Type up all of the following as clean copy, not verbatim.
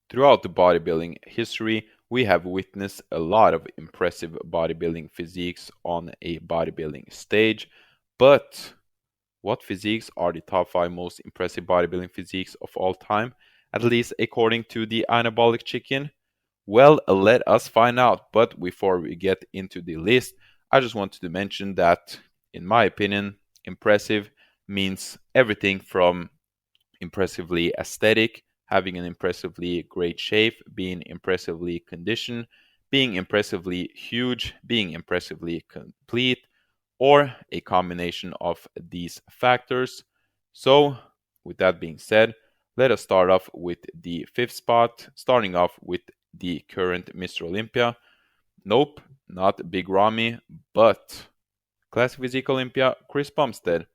Throughout the bodybuilding history, we have witnessed a lot of impressive bodybuilding physiques on a bodybuilding stage, but what physiques are the top 5 most impressive bodybuilding physiques of all time, at least according to the anabolic chicken? Well, let us find out. But before we get into the list, I just wanted to mention that, in my opinion, impressive means everything from impressively aesthetic, having an impressively great shape, being impressively conditioned, being impressively huge, being impressively complete, or a combination of these factors. So, with that being said, let us start off with the fifth spot, starting off with the current Mr. Olympia. Nope, not Big Ramy, but Classic Physique Olympia Chris Bumstead.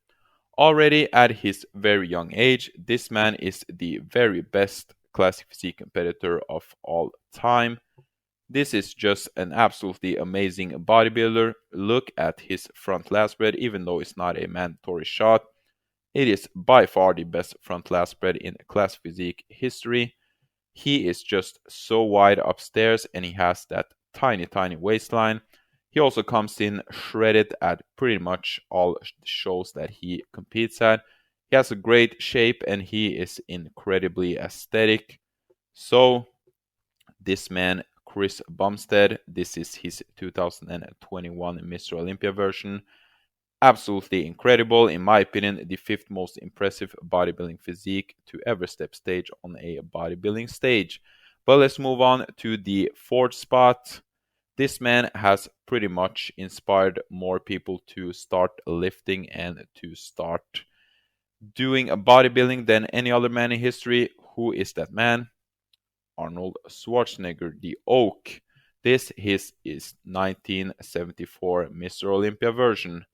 Already at his very young age, this man is the very best classic physique competitor of all time. This is just an absolutely amazing bodybuilder. Look at his front lat spread, even though it's not a mandatory shot. It is by far the best front lat spread in classic physique history. He is just so wide upstairs and he has that tiny waistline. He also comes in shredded at pretty much all shows that he competes at. He has a great shape and he is incredibly aesthetic. So, this man, Chris Bumstead, this is his 2021 Mr. Olympia version. Absolutely incredible, in my opinion, the fifth most impressive bodybuilding physique to ever step stage on a bodybuilding stage. But let's move on to the fourth spot. This man has pretty much inspired more people to start lifting and to start doing bodybuilding than any other man in history. Who is that man? Arnold Schwarzenegger, the Oak. This is his 1974 Mr. Olympia version.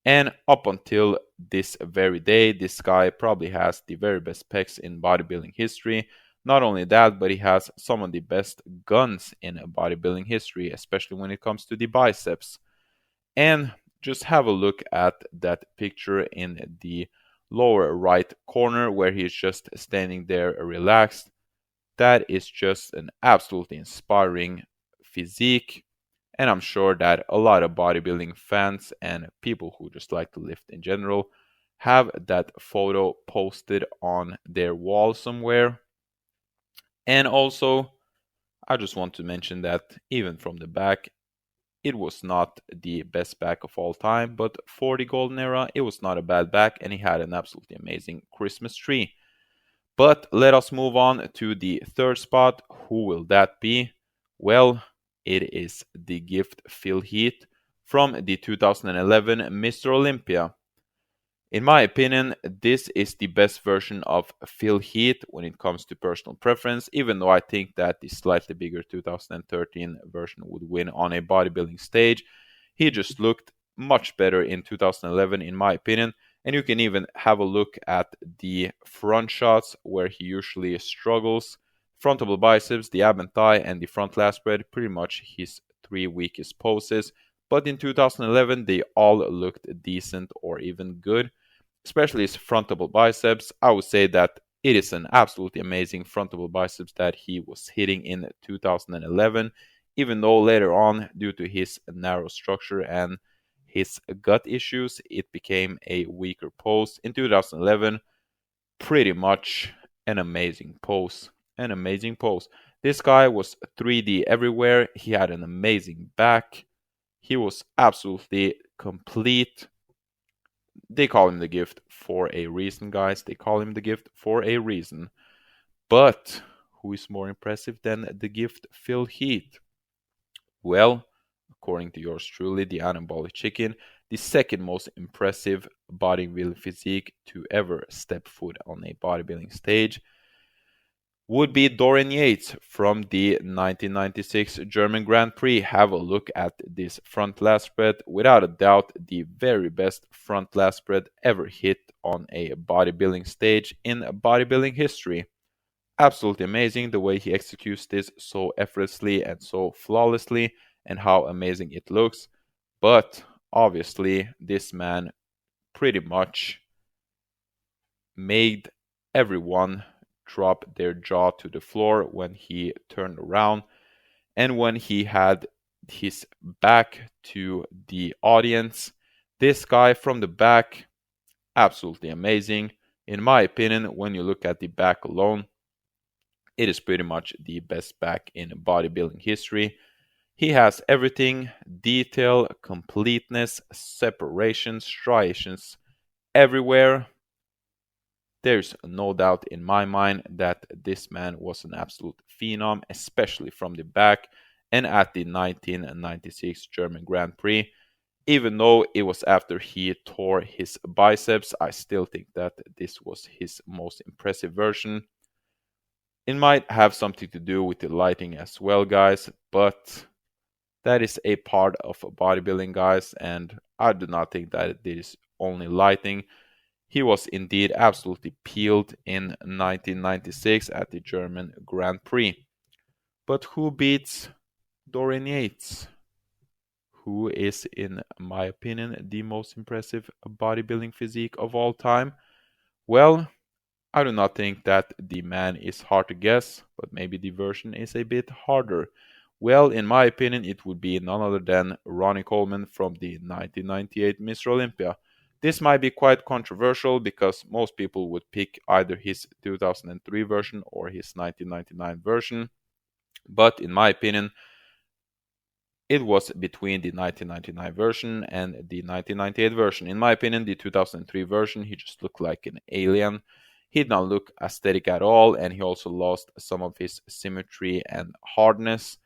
And up until this very day, this guy probably has the very best pecs in bodybuilding history. Not only that, but he has some of the best guns in bodybuilding history, especially when it comes to the biceps. And just have a look at that picture in the lower right corner where he's just standing there relaxed. That is just an absolutely inspiring physique. And I'm sure that a lot of bodybuilding fans and people who just like to lift in general have that photo posted on their wall somewhere. And also, I just want to mention that even from the back, it was not the best back of all time, but for the golden era, it was not a bad back, and he had an absolutely amazing Christmas tree. But let us move on to the third spot. Who will that be? Well, it is the gift Phil Heath from the 2011 Mr. Olympia. In my opinion, this is the best version of Phil Heath when it comes to personal preference, even though I think that the slightly bigger 2013 version would win on a bodybuilding stage. He just looked much better in 2011, in my opinion. And you can even have a look at the front shots where he usually struggles. Frontable biceps, the ab and thigh, and the front lat spread, pretty much his three weakest poses. But in 2011, they all looked decent or even good. Especially his frontable biceps. I would say that it is an absolutely amazing frontable biceps that he was hitting in 2011. Even though later on, due to his narrow structure and his gut issues, it became a weaker pose. In 2011, pretty much an amazing pose. An amazing pose. This guy was 3D everywhere. He had an amazing back. He was absolutely complete. They call him the gift for a reason, guys. They call him the gift for a reason. But who is more impressive than the gift Phil Heath? Well, according to yours truly, the anabolic chicken, the second most impressive bodybuilding physique to ever step foot on a bodybuilding stage would be Dorian Yates from the 1996 German Grand Prix. Have a look at this front lat spread. Without a doubt, the very best front lat spread ever hit on a bodybuilding stage in bodybuilding history. Absolutely amazing the way he executes this so effortlessly and so flawlessly, and how amazing it looks. But obviously, this man pretty much made everyone drop their jaw to the floor when he turned around. And when he had his back to the audience, this guy from the back, absolutely amazing. In my opinion, when you look at the back alone, it is pretty much the best back in bodybuilding history. He has everything: detail, completeness, separation, striations everywhere. There's no doubt in my mind that this man was an absolute phenom, especially from the back and at the 1996 German Grand Prix. Even though it was after he tore his biceps, I still think that this was his most impressive version. It might have something to do with the lighting as well, guys, but that is a part of bodybuilding, guys, and I do not think that it is only lighting. He was indeed absolutely peeled in 1996 at the German Grand Prix. But who beats Dorian Yates? Who is, in my opinion, the most impressive bodybuilding physique of all time? Well, I do not think that the man is hard to guess, but maybe the version is a bit harder. Well, in my opinion, it would be none other than Ronnie Coleman from the 1998 Mr. Olympia. This might be quite controversial because most people would pick either his 2003 version or his 1999 version. But in my opinion, it was between the 1999 version and the 1998 version. In my opinion, the 2003 version, he just looked like an alien. He did not look aesthetic at all, and he also lost some of his symmetry and hardness.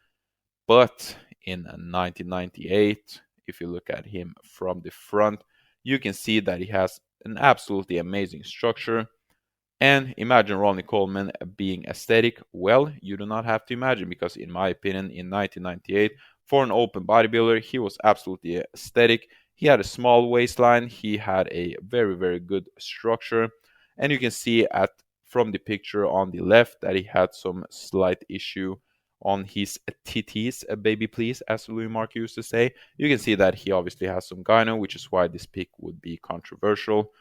But in 1998, if you look at him from the front, you can see that he has an absolutely amazing structure. And imagine Ronnie Coleman being aesthetic. Well, you do not have to imagine, because in my opinion, in 1998, for an open bodybuilder, he was absolutely aesthetic. He had a small waistline. He had a very, very good structure. And you can see from the picture on the left that he had some slight issue on his titties, baby please, as Louis Mark used to say. You can see that he obviously has some gyno, which is why this pick would be controversial.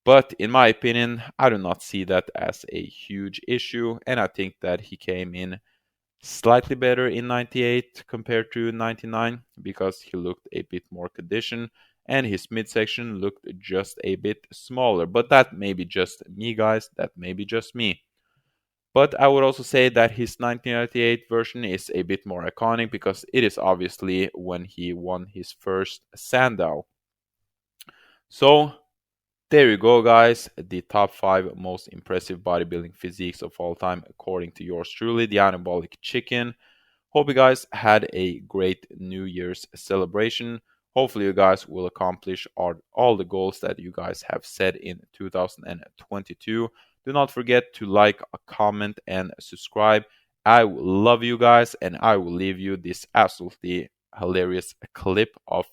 But in my opinion, I do not see that as a huge issue, and I think that he came in slightly better in 98 compared to 99 because he looked a bit more conditioned and his midsection looked just a bit smaller. But that may be just me, guys. That may be just me. But I would also say that his 1998 version is a bit more iconic because it is obviously when he won his first Sandow. So there you go, guys. The top 5 most impressive bodybuilding physiques of all time, according to yours truly, the Anabolic Chicken. Hope you guys had a great New Year's celebration. Hopefully you guys will accomplish all the goals that you guys have set in 2022. Do not forget to like, comment, and subscribe. I love you guys, and I will leave you this absolutely hilarious clip of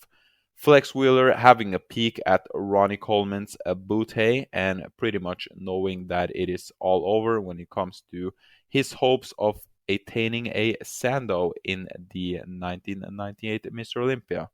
Flex Wheeler having a peek at Ronnie Coleman's bootay and pretty much knowing that it is all over when it comes to his hopes of attaining a Sandow in the 1998 Mr. Olympia.